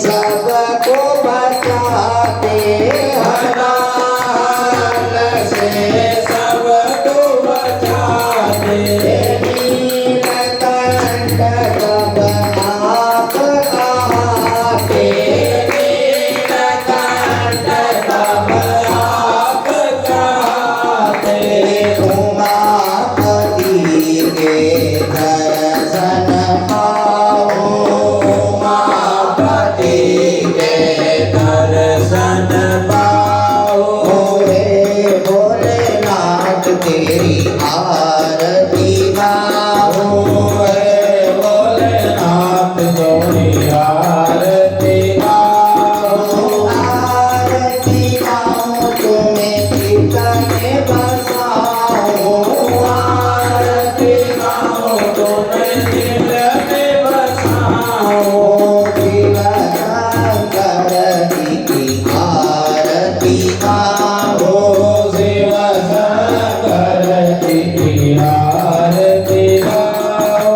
सबको बचाते हर हाल से सबको बचाते नीलकंठ कब आप कहाते नीलकंठ कब आप कहाते उमापति के दर्शन पाओ उमापति के दर्शन पाओ हे भोलेनाथ तेरी आरती गाओ हे भोलेनाथ तेरी आरती गाओ आरती गाओ तुम्हें कितने बसाओ आरती गाओ तुम्हें दिल में बसाओ शिवशंकर की आरती गाओ शिवशंकर की आरती गाओ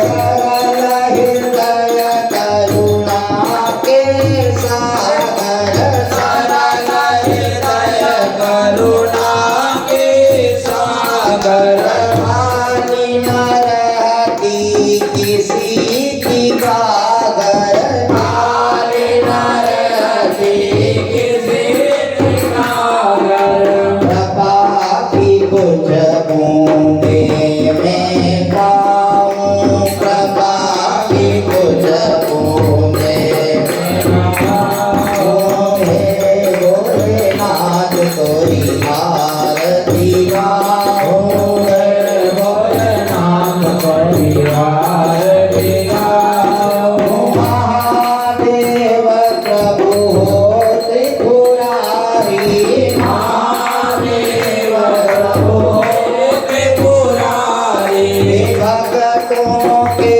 सरल हृदय करुणा के सागर सरल हृदय करुणा के सागर हानि न रहती किसी की कागर हानि न रहती किसी की कागर कृपा की कुछ बूंदे मैं पाऊं कृपा की कुछ बूंदे मैं पाऊं हे भोलेनाथ तोरी आरती गाओ हे भोलेनाथ तोरी आरती गाओ महादेव प्रभु हो त्रिपुरारी महादेव प्रभु हो त्रिपुरारी भगतों के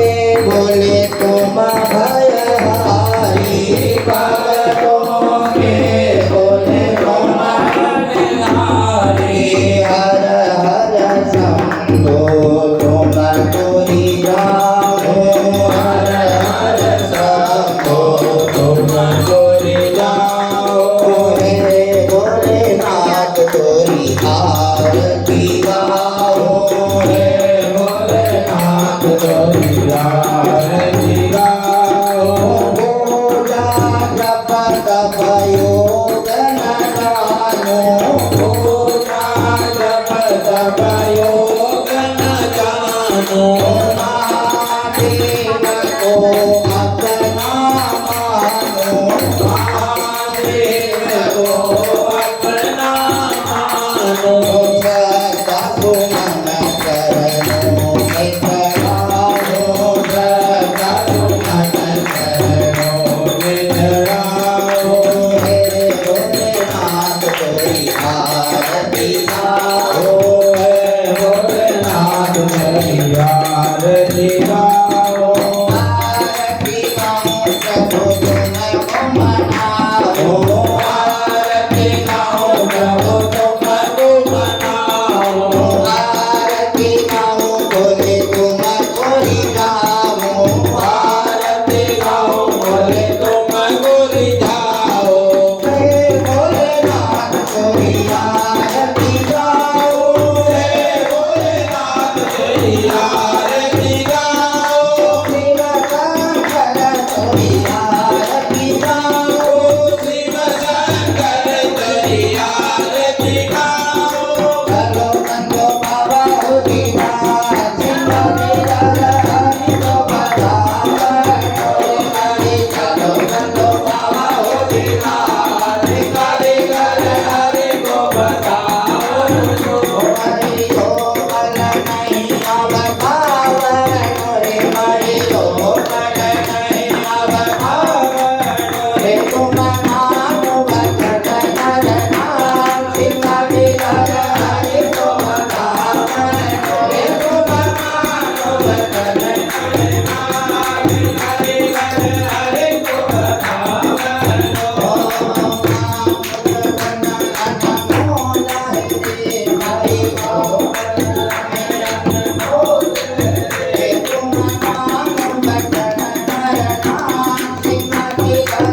बोले तुम भयहारी भगतों के बोले तुम भयहारी हर हर शंभो तुम तोरी जाओ हर हर शंभो तुम तोरी जाओ हे भोलेनाथ तोरी आरती गाओ हे भोलेनाथ तोरी आरती गाओ पूजा जप तप योग न जानो पूजा जप तप योग न जानो महादेव को अपना मानो महादेव को अपना मानो श्रद्धा सुमन करो नित गाओ श्रद्धा सुमन करो नित गाओ हे कर